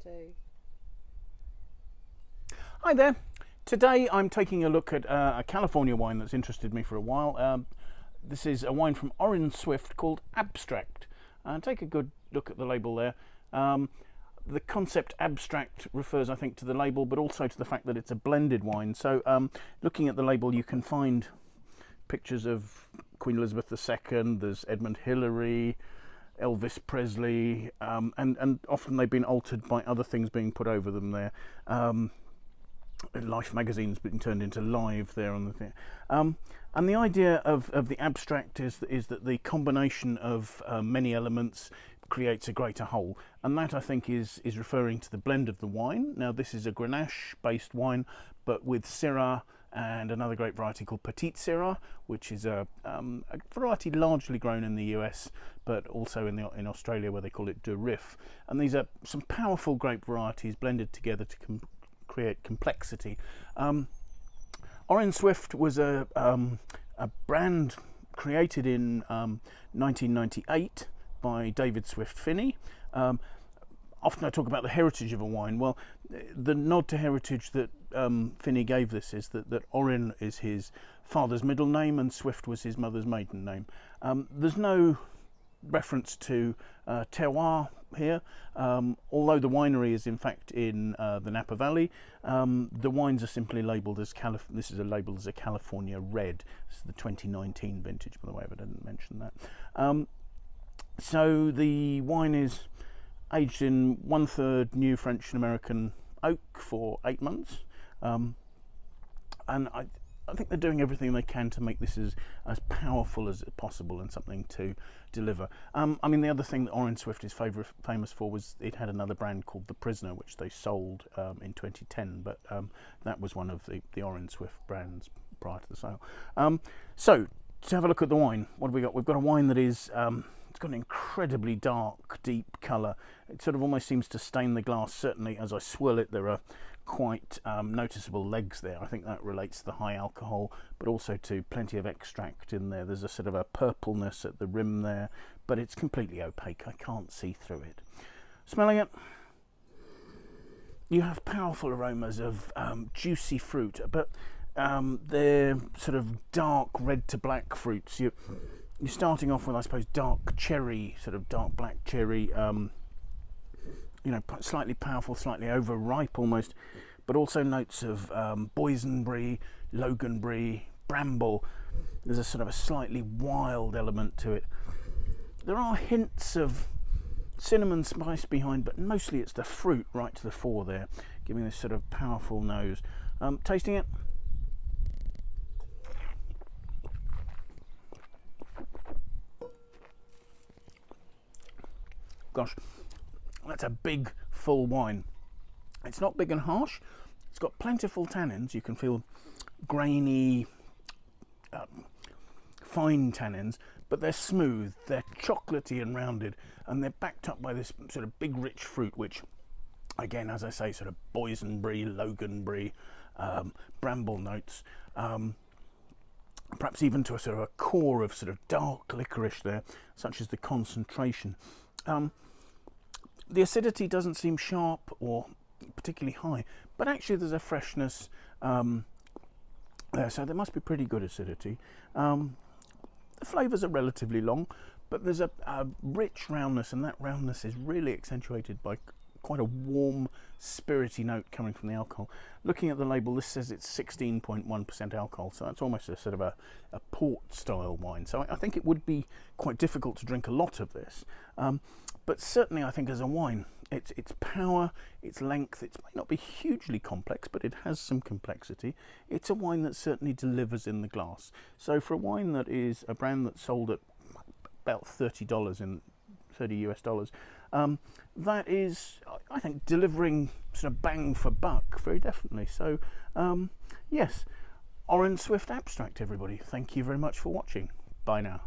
2. Hi there. Today I'm taking a look at a California wine that's interested me for a while. This is a wine from Orin Swift called Abstract. Take a good look at the label there. The concept abstract refers, I think, to the label, but also to the fact that it's a blended wine. So looking at the label, you can find pictures of Queen Elizabeth II, there's Edmund Hillary, Elvis Presley, and often they've been altered by other things being put over them there. Life magazine's been turned into Live there on the thing. And the idea of the abstract is that the combination of many elements creates a greater whole, and that I think is referring to the blend of the wine. Now this is a Grenache based wine, but with Syrah and another great variety called Petite Syrah, which is a variety largely grown in the US, but also in Australia where they call it de Rif. And these are some powerful grape varieties blended together to create complexity. Orin Swift was a brand created in 1998 by David Swift Phinney. Often I talk about the heritage of a wine. Well, the nod to heritage that Phinney gave this is that Orin is his father's middle name and Swift was his mother's maiden name. There's no reference to terroir here, although the winery is in fact in the Napa Valley. The wines are simply labelled as this is labelled as a California Red. This is the 2019 vintage, by the way, but I didn't mention that. So the wine is aged in 1/3 new French and American oak for 8 months, and I think they're doing everything they can to make this as powerful as possible and something to deliver. I mean, the other thing that Orin Swift is famous for was it had another brand called The Prisoner, which they sold in 2010, but that was one of the Orin Swift brands prior to the sale. So to have a look at the wine, what have we got? We've got a wine that is it's got an incredibly dark, deep colour. It sort of almost seems to stain the glass. Certainly, as I swirl it, there are quite noticeable legs there. I think that relates to the high alcohol, but also to plenty of extract in there. There's a sort of a purpleness at the rim there, but it's completely opaque. I can't see through it. Smelling it, you have powerful aromas of juicy fruit, but they're sort of dark red to black fruits. You're starting off with, I suppose, dark cherry, sort of dark black cherry, you know, slightly powerful, slightly overripe almost, but also notes of boysenberry, loganberry, bramble. There's a sort of a slightly wild element to it. There are hints of cinnamon spice behind, but mostly it's the fruit right to the fore there, giving this sort of powerful nose. Tasting it. Gosh, that's a big, full wine. It's not big and harsh. It's got plentiful tannins. You can feel grainy, fine tannins, but they're smooth, they're chocolatey and rounded, and they're backed up by this sort of big, rich fruit, which, again, as I say, sort of boysenberry, loganberry, bramble notes, perhaps even to a sort of a core of sort of dark licorice there, such as the concentration. The acidity doesn't seem sharp or particularly high, but actually there's a freshness there, so there must be pretty good acidity. The flavours are relatively long, but there's a rich roundness, and that roundness is really accentuated by quite a warm, spirity note coming from the alcohol. Looking at the label, this says it's 16.1% alcohol, so that's almost a sort of a port-style wine. So I think it would be quite difficult to drink a lot of this. But certainly I think as a wine, its power, its length, it may not be hugely complex, but it has some complexity. It's a wine that certainly delivers in the glass. So for a wine that is a brand that's sold at about $30 in $30 US, that is, I think, delivering sort of bang for buck, very definitely. So yes, Orin Swift Abstract, everybody. Thank you very much for watching. Bye now.